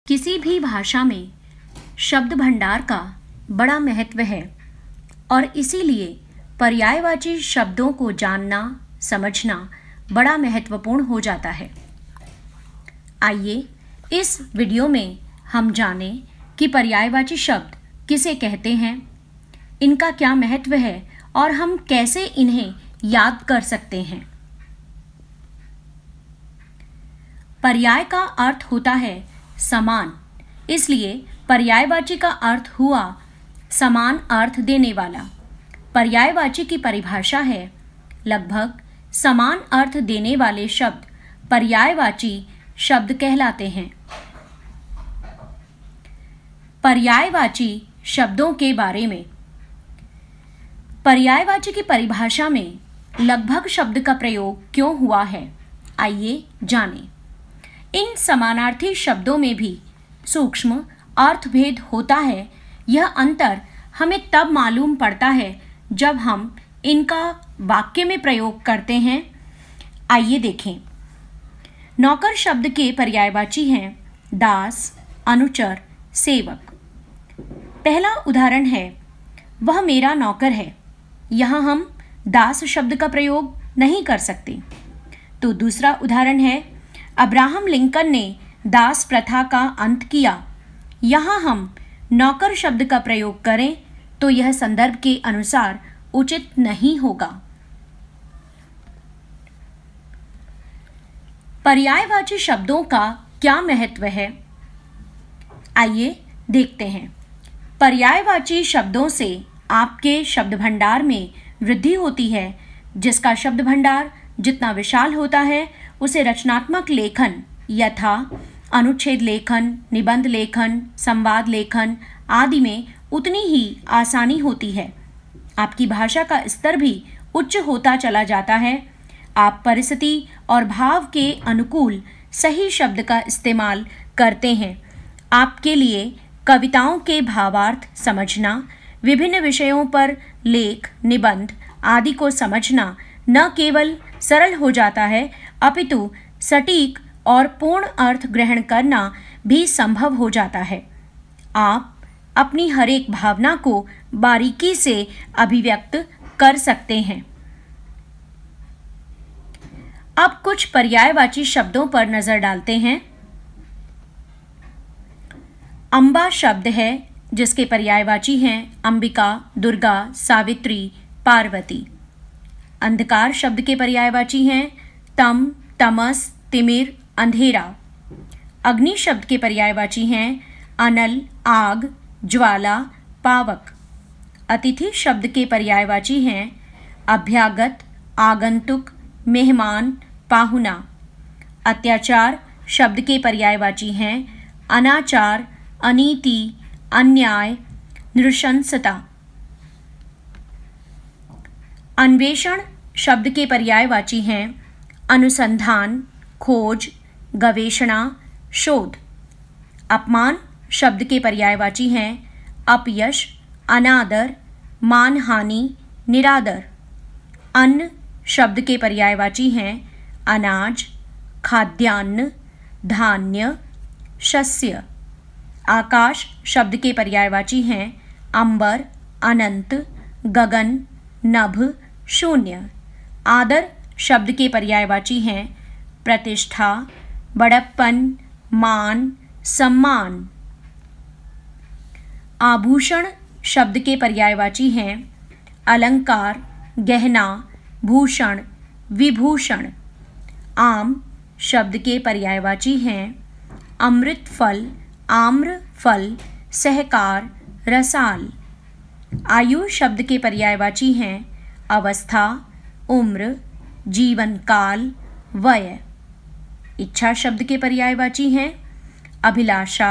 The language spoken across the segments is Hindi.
किसी भी भाषा में शब्द भंडार का बड़ा महत्व है और इसीलिए पर्यायवाची शब्दों को जानना समझना बड़ा महत्वपूर्ण हो जाता है। आइए इस वीडियो में हम जानें कि पर्यायवाची शब्द किसे कहते हैं, इनका क्या महत्व है और हम कैसे इन्हें याद कर सकते हैं। पर्याय का अर्थ होता है समान, इसलिए पर्यायवाची का अर्थ हुआ समान अर्थ देने वाला। पर्यायवाची की परिभाषा है लगभग समान अर्थ देने वाले शब्द पर्यायवाची शब्द कहलाते हैं। पर्यायवाची शब्दों के बारे में। पर्यायवाची की परिभाषा में लगभग शब्द का प्रयोग क्यों हुआ है, आइए जानें। इन समानार्थी शब्दों में भी सूक्ष्म अर्थभेद होता है। यह अंतर हमें तब मालूम पड़ता है जब हम इनका वाक्य में प्रयोग करते हैं। आइए देखें। नौकर शब्द के पर्यायवाची हैं दास, अनुचर, सेवक। पहला उदाहरण है वह मेरा नौकर है। यहाँ हम दास शब्द का प्रयोग नहीं कर सकते। तो दूसरा उदाहरण है अब्राहम लिंकन ने दास प्रथा का अंत किया। यहाँ हम नौकर शब्द का प्रयोग करें तो यह संदर्भ के अनुसार उचित नहीं होगा। पर्यायवाची शब्दों का क्या महत्व है, आइए देखते हैं। पर्यायवाची शब्दों से आपके शब्द भंडार में वृद्धि होती है। जिसका शब्द भंडार जितना विशाल होता है उसे रचनात्मक लेखन यथा अनुच्छेद लेखन, निबंध लेखन, संवाद लेखन आदि में उतनी ही आसानी होती है। आपकी भाषा का स्तर भी उच्च होता चला जाता है। आप परिस्थिति और भाव के अनुकूल सही शब्द का इस्तेमाल करते हैं। आपके लिए कविताओं के भावार्थ समझना, विभिन्न विषयों पर लेख, निबंध आदि को समझना न केवल सरल हो जाता है अपितु सटीक और पूर्ण अर्थ ग्रहण करना भी संभव हो जाता है। आप अपनी हर एक भावना को बारीकी से अभिव्यक्त कर सकते हैं। अब कुछ पर्यायवाची शब्दों पर नजर डालते हैं। अम्बा शब्द है जिसके पर्यायवाची हैं अंबिका, दुर्गा, सावित्री, पार्वती। अंधकार शब्द के पर्यायवाची हैं तम, तमस, तिमिर, अंधेरा। अग्नि शब्द के पर्यायवाची हैं अनल, आग, ज्वाला, पावक। अतिथि शब्द के पर्यायवाची हैं अभ्यागत, आगंतुक, मेहमान, पाहुना। अत्याचार शब्द के पर्यायवाची हैं अनाचार, अनीति, अन्याय, नृशंसता। अन्वेषण शब्द के पर्यायवाची हैं अनुसंधान, खोज, गवेषणा, शोध। अपमान शब्द के पर्यायवाची हैं अपयश, अनादर, मानहानि, निरादर। अन्न शब्द के पर्यायवाची हैं अनाज, खाद्यान्न, धान्य, शस्य। आकाश शब्द के पर्यायवाची हैं अंबर, अनंत, गगन, नभ, शून्य। आदर शब्द के पर्यायवाची हैं प्रतिष्ठा, बड़प्पन, मान, सम्मान। आभूषण शब्द के पर्यायवाची हैं अलंकार, गहना, भूषण, विभूषण। आम शब्द के पर्यायवाची हैं अमृत फल, आम्र फल, सहकार, रसाल। आयु शब्द के पर्यायवाची हैं अवस्था, उम्र, जीवन काल, वय। इच्छा शब्द के पर्यायवाची हैं अभिलाषा,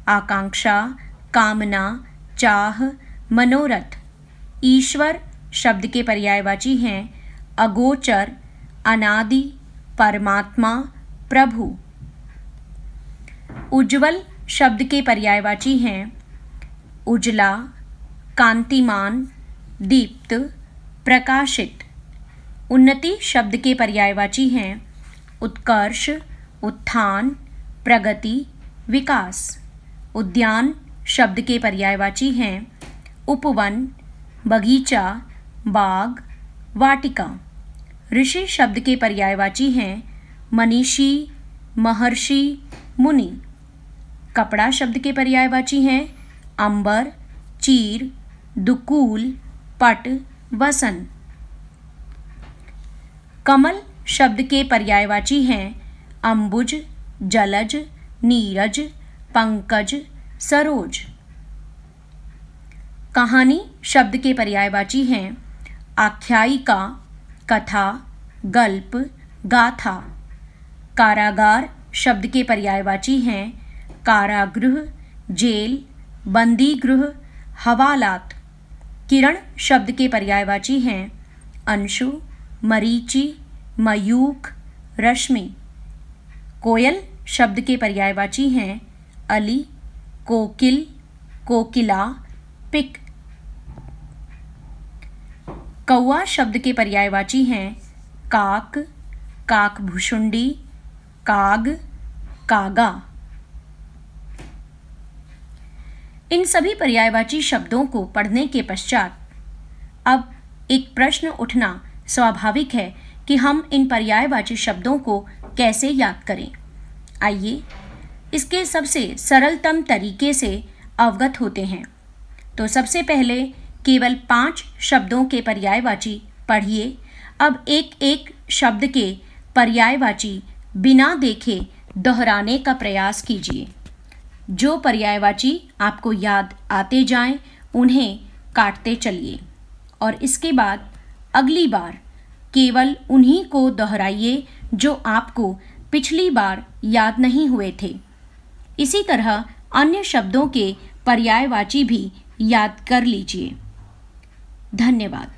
आकांक्षा, कामना, चाह, मनोरथ। ईश्वर शब्द के पर्यायवाची हैं अगोचर, अनादि, परमात्मा, प्रभु। उज्ज्वल शब्द के पर्यायवाची हैं उजला, कांतिमान, दीप्त, प्रकाशित। उन्नति शब्द के पर्यायवाची हैं उत्कर्ष, उत्थान, प्रगति, विकास। उद्यान शब्द के पर्यायवाची हैं उपवन, बगीचा, बाग, वाटिका। ऋषि शब्द के पर्यायवाची हैं मनीषी, महर्षि, मुनि। कपड़ा शब्द के पर्यायवाची हैं अंबर, चीर, दुकूल, पट, वसन। कमल शब्द के पर्यायवाची हैं अंबुज, जलज, नीरज, पंकज, सरोज। कहानी शब्द के पर्यायवाची हैं आख्यायिका, कथा, गल्प, गाथा। कारागार शब्द के पर्यायवाची हैं कारागृह, जेल, बंदीगृह, हवालात। किरण शब्द के पर्यायवाची हैं अंशु, मरीचि, मयूख, रश्मि। कोयल शब्द के पर्यायवाची हैं अली, कोकिल, कोकिला, पिक। कौआ शब्द के पर्यायवाची हैं काक, काकभुशुंडी, काग, कागा। इन सभी पर्यायवाची शब्दों को पढ़ने के पश्चात अब एक प्रश्न उठना स्वाभाविक है कि हम इन पर्यायवाची शब्दों को कैसे याद करें। आइए इसके सबसे सरलतम तरीके से अवगत होते हैं। तो सबसे पहले केवल 5 शब्दों के पर्यायवाची पढ़िए। अब एक एक शब्द के पर्यायवाची बिना देखे दोहराने का प्रयास कीजिए। जो पर्यायवाची आपको याद आते जाएं, उन्हें काटते चलिए और इसके बाद अगली बार केवल उन्हीं को दोहराइए जो आपको पिछली बार याद नहीं हुए थे। इसी तरह अन्य शब्दों के पर्यायवाची भी याद कर लीजिए। धन्यवाद।